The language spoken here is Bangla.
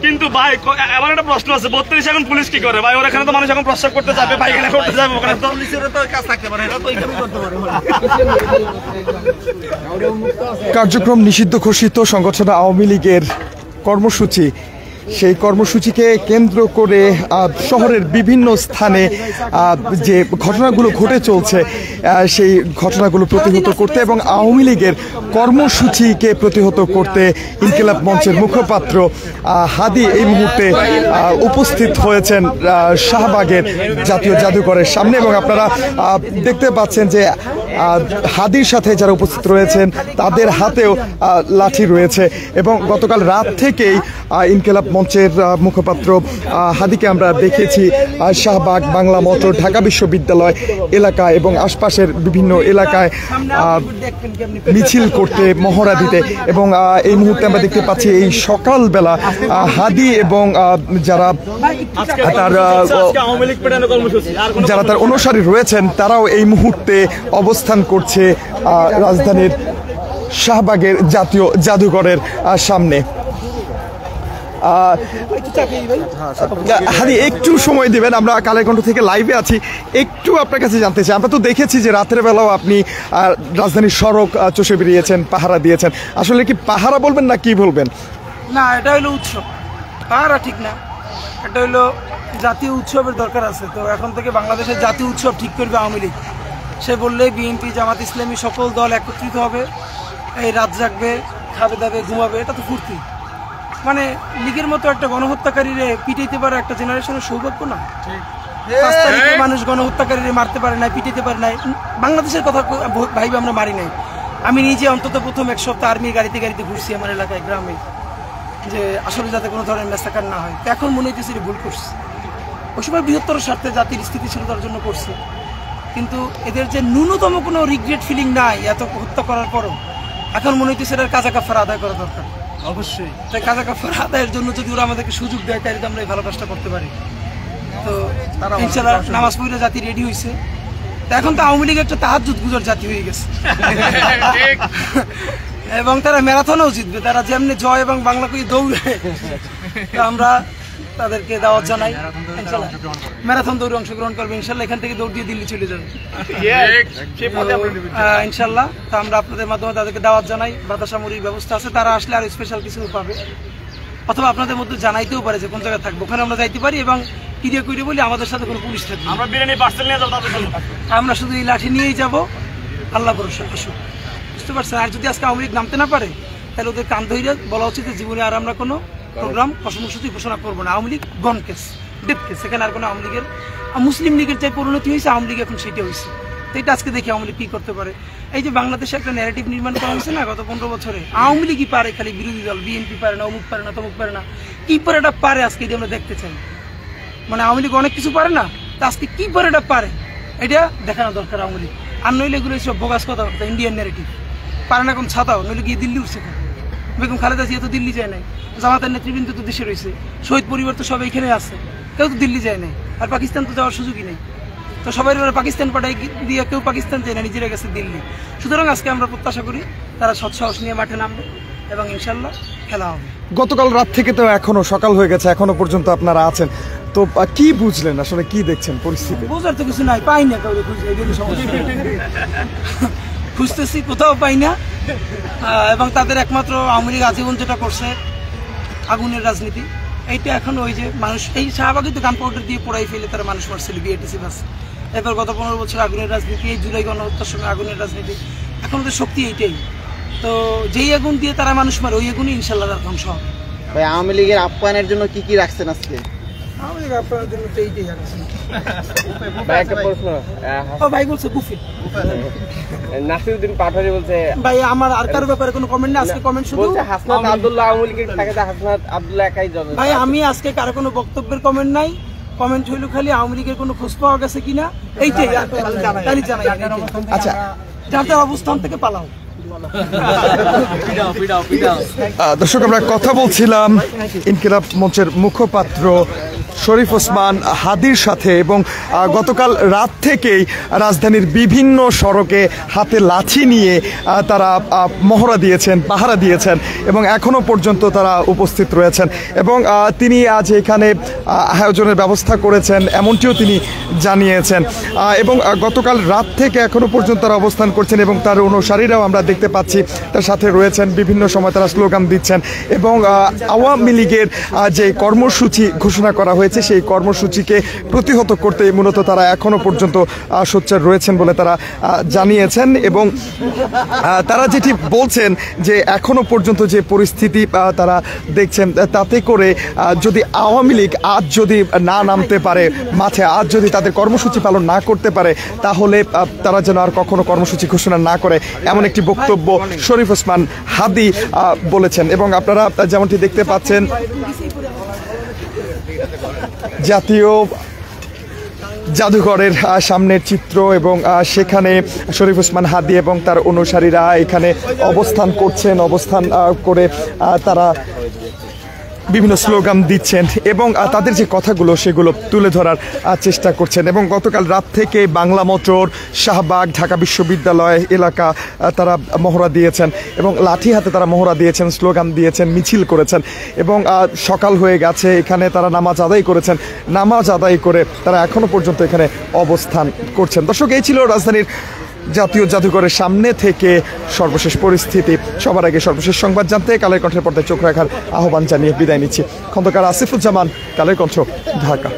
কিন্তু ভাই এমন একটা প্রশ্ন আছে 32 এখন পুলিশ কি করে ভাই? ওর এখানে তো মানুষ এখন প্রস্রাব করতে যাবে, পায়খানা করতে যাবে, ওখানে তো পুলিশের তো কাজ থাকতে পারে, এরা তো এইভাবেই করতে পারে। কার্যক্রম নিষিদ্ধ ঘোষিত সংগঠন আওয়ামী লীগের কর্মসূচি, সেই কর্মসূচিকে কেন্দ্র করে শহরের বিভিন্ন স্থানে যে ঘটনাগুলো ঘটে চলছে সেই ঘটনাগুলো প্রতিহত করতে এবং আওয়ামী লীগের কর্মসূচিকে প্রতিহত করতে ইনকিলাব মঞ্চের মুখপাত্র হাদি এই মুহূর্তে উপস্থিত হয়েছেন শাহবাগের জাতীয় জাদুঘরের সামনে এবং আপনারা দেখতে পাচ্ছেন যে হাদির সাথে যারা উপস্থিত রয়েছেন তাদের হাতেও লাঠি রয়েছে এবং গতকাল রাত থেকেই ইনকিলাব মঞ্চের মুখপাত্র হাদিকে আমরা দেখেছি শাহবাগ, বাংলা মোটর, ঢাকা বিশ্ববিদ্যালয় এলাকায় এবং আশপাশের বিভিন্ন এলাকায় মিছিল করতে, মহড়া দিতে এবং এই মুহূর্তে আমরা দেখতে পাচ্ছি এই সকালবেলা হাদি এবং যারা তার অনুসারী রয়েছেন তারাও এই মুহূর্তে অবস্থান করছে রাজধানীর শাহবাগের জাতীয় জাদুঘরের সামনে। হাদি একটু সময় দিবেন, আমরা কালের কণ্ঠ থেকে লাইভে আছি, একটু আপনার কাছে জানতে চাই। আমরা তো দেখেছি যে রাতের বেলাও আপনি রাজধানীর সড়ক চষে বেরিয়েছেন, পাহারা দিয়েছেন, আসলে কি পাহারা বলবেন না কি বলবেন? না, এটা হলো উৎসব, পাহারা ঠিক না, এটা হলো জাতীয় উৎসবের দরকার আছে। তো এখন থেকে বাংলাদেশের জাতীয় উৎসব ঠিক করবে আওয়ামী লীগ। সে বললে বিএনপি, জামাত ইসলামী সকল দল একত্রিত হবে, এই রাত জাগবে, খাবে দাবে, ঘুমাবে, এটা তো ফুর্তি। মানে লীগের মতো একটা গণহত্যাকারীরে পিটাইতে পারে একটা জেনারেশনের সৌভাগ্য না? 5 তারিখে মানুষ গণহত্যাকারীরে মারতে পারে নাই, পিটাইতে পারে নাই। বাংলাদেশের কথা ভাইবে আমরা মারি নাই। আমি নিজে অন্তত প্রথম 1 সপ্তাহ আর্মির গাড়িতে ঘুরছি আমার এলাকায়, গ্রামে, যে আসলে যাতে কোনো ধরনের মেসাকার না হয়। তো এখন মনে হইতেছে ভুল করছে। ওই সময় বৃহত্তর স্বার্থে জাতির স্থিতিশীলতার জন্য করছে, কিন্তু এদের যে ন্যূনতম কোনো রিগ্রেট ফিলিং নাই এত হত্যা করার পরও, এখন মনে হইতেছে এটার কাজা কাফারা আদায় করা দরকার। অবশ্যই তাই কাজা কাফারা আদায়ের জন্য যদি ওরা আমাদেরকে সুযোগ দেয় তাহলে তো আমরা এই ভালো কাজটা করতে পারি। তো ইনশাআল্লাহ নামাজ পড়ে জাতি রেডি হয়েছে। এখন তো আওয়ামী লীগ একটা তাহাজ্জুদ গুজর জাতি হয়ে গেছে এবং তারা ম্যারাথনেও জিতবে, তারা যেমনি জয় এবং বাংলা কই দৌড়ে। আমরা তাদেরকে দাওয়াত জানাই, ইনশাআল্লাহ ম্যারাথন দৌড়ে অংশগ্রহণ করবে, ইনশাআল্লাহ এখান থেকে দৌড় দিয়ে দিল্লি চলে যাবে ইনশাআল্লাহ। তো আমরা আপনাদের মাধ্যমে তাদেরকে দাওয়াত জানাই, বাতাসা মুড়ির ব্যবস্থা আছে, তারা আসলে আর স্পেশাল কিছু পাবে, অথবা আপনাদের মধ্যে জানাইতেও পারে যে কোন জায়গায় থাকবো, ওখানে আমরা যাইতে পারি এবং কিরিয়া করি বলি আমাদের সাথে কোনো পুলিশ থাকবে, আমরা বিরিয়ানি পার্সেল নিয়ে যাবো, আমরা শুধু এই লাঠি নিয়েই যাবো, আল্লাহ ভরসা আসুক, বুঝতে পারছেন? আর যদি আজকে আওয়ামী লীগ নামতে না পারে তাহলে ওদের কান ধরে বলা উচিত জীবনে আর আমরা কোনো প্রোগ্রাম কর্মসূচি ঘোষণা করবো না। আওয়ামী লীগ গন কেস, ডেথ কেস, সেখানে আর কোনো আওয়ামী লীগের মুসলিম লীগের যে পরিণতি হয়েছে আওয়ামী লীগ এখন সেটা হয়েছে। তো এটা আজকে দেখি আওয়ামী লীগ কি করতে পারে। এই যে বাংলাদেশে একটা ন্যারেটিভ নির্মাণ করা হয়েছে না গত 15 বছরে, আওয়ামী লীগই পারে, খালি বিরোধী দল বিএনপি পারে না, অমুক পারে না, তমুক পারে না, কি পারে এটা পারে, আজকে এটা আমরা দেখতে চাই। মানে আওয়ামী লীগ অনেক কিছু পারে না, তো আজকে কি পারে এটা পারে, এটা দেখানো দরকার আওয়ামী লীগ। আর নইলে এগুলো সব বোগাস কথাবার্তা, ইন্ডিয়ান ন্যারেটিভ। পারে না কোন ছাতাও, নইলে গিয়ে দিল্লি উঠছে, বেগম খালেদা জিয়া তো দিল্লি যায় নাই, জামাতের নেতৃবৃন্দ তো দেশে রয়েছে, শহীদ পরিবার তো সব এখানে আছে, কেউ তো দিল্লি যায় নাই, আর পাকিস্তান তো যাওয়ার সুযোগই নেই। তো সবাই পাকিস্তান পাঠাই দিয়ে কেউ পাকিস্তান যায় না, নিজেরা গেছে দিল্লি। সুতরাং আজকে আমরা প্রত্যাশা করি তারা সৎসাহস নিয়ে মাঠে নামবে এবং ইনশাল্লাহ খেলা হবে। গতকাল রাত থেকে তো এখনো সকাল হয়ে গেছে, এখনো পর্যন্ত আপনারা আছেন, তো কি বুঝলেন, আসলে কি দেখছেন পরিস্থিতি? বোঝার তো কিছু নাই, পাই না কাউকে খুঁজতেছি, কোথাও পাই না। এবং তাদের একমাত্র আওয়ামী লীগ আজীবন যেটা করছে আগুনের রাজনীতি, এইটা এখন ওই যে মানুষ এই শাহবাগে তো গান পাউডার দিয়ে পোড়াই ফেলে তারা মানুষ মারছিল বিএটিসি বাস। এরপর গত 15 বছর আগুনের রাজনীতি, এই জুলাই গণহত্যার সময় আগুনের রাজনীতি, এখন ওদের শক্তি এইটাই। তো যেই আগুন দিয়ে তারা মানুষ মারে ওই আগুনই ইনশাল্লাহ ধ্বংস হবে। ভাই আওয়ামী লীগের আপ্যায়নের জন্য কি কি রাখছেন আজকে? আওয়ামী লীগ আপ্যায়নের জন্য তো এইটাই রাখছি। ভাই একটা প্রশ্ন, ও ভাই বলছে বুফে, নাসিরউদ্দিন পাটোয়ারি বলছে ভাই আমার আর কারো ব্যাপারে কোনো কমেন্ট না, আজকে কমেন্ট শুধু বলছে হাসনাত আব্দুল্লাহ আওয়ামী লীগের থাকে, হাসনাত আব্দুল্লাহ একাই জবাব। ভাই আমি আজকে কারো কোনো বক্তব্যের কমেন্ট নাই, কমেন্ট হইলো খালি আওয়ামী লীগের কোনো খোঁজ পাওয়া গেছে কিনা এইটাই, তাই জানাই। আচ্ছা, যার যার অবস্থান থেকে পালাও। দর্শক আমরা কথা বলছিলাম ইনকিলাব মঞ্চের মুখপাত্র শরীফ ওসমান হাদির সাথে এবং গতকাল রাত থেকেই রাজধানীর বিভিন্ন সড়কে হাতে লাঠি নিয়ে তারা মহড়া দিয়েছেন, পাহারা দিয়েছেন এবং এখনও পর্যন্ত তারা উপস্থিত রয়েছেন এবং তিনি আজ এখানে আয়োজনের ব্যবস্থা করেছেন এমনটিও তিনি জানিয়েছেন এবং গতকাল রাত থেকে এখনও পর্যন্ত তারা অবস্থান করছেন এবং তার অনুসারীরাও আমরা দেখতে পাচ্ছি তার সাথে রয়েছেন, বিভিন্ন সময় তারা স্লোগান দিচ্ছেন এবং আওয়ামী লীগের যে কর্মসূচি ঘোষণা করা হয়েছে সেই কর্মসূচিকে প্রতিহত করতে মূলত তারা এখনও পর্যন্ত সোচ্চার রয়েছেন বলে তারা জানিয়েছেন এবং তারা যেটি বলছেন যে এখনও পর্যন্ত যে পরিস্থিতি তারা দেখছেন তাতে করে যদি আওয়ামী লীগ আজ যদি না নামতে পারে মাঠে, আজ যদি তাদের কর্মসূচি পালন না করতে পারে তাহলে তারা যেন আর কখনো কর্মসূচি ঘোষণা না করে, এমন একটি বক্তব্য শরীফ ওসমান হাদি বলেছেন। এবং আপনারা যেমনটি দেখতে পাচ্ছেন জাতীয় জাদুঘরের সামনের চিত্র এবং সেখানে শরীফ ওসমান হাদি এবং তার অনুসারীরা এখানে অবস্থান করছেন, অবস্থান করে তারা বিভিন্ন স্লোগান দিচ্ছেন এবং তাদের যে কথাগুলো সেগুলো তুলে ধরার চেষ্টা করছেন এবং গতকাল রাত থেকে বাংলা মোটর, শাহবাগ, ঢাকা বিশ্ববিদ্যালয় এলাকা তারা মহড়া দিয়েছেন এবং লাঠি হাতে তারা মহড়া দিয়েছেন, স্লোগান দিয়েছেন, মিছিল করেছেন এবং সকাল হয়ে গেছে, এখানে তারা নামাজ আদায় করেছেন, নামাজ আদায় করে তারা এখনও পর্যন্ত এখানে অবস্থান করছেন। দর্শক, এই ছিল রাজধানীর জাতীয় জাদুঘরের সামনে থেকে সর্বশেষ পরিস্থিতি। সবার আগে সর্বশেষ সংবাদ জানতে কালের কণ্ঠের পর্দায় চোখ রাখার আহ্বান জানিয়ে বিদায় নিচ্ছি। খন্দকার আসিফুজ্জামান, কালের কণ্ঠ, ঢাকা।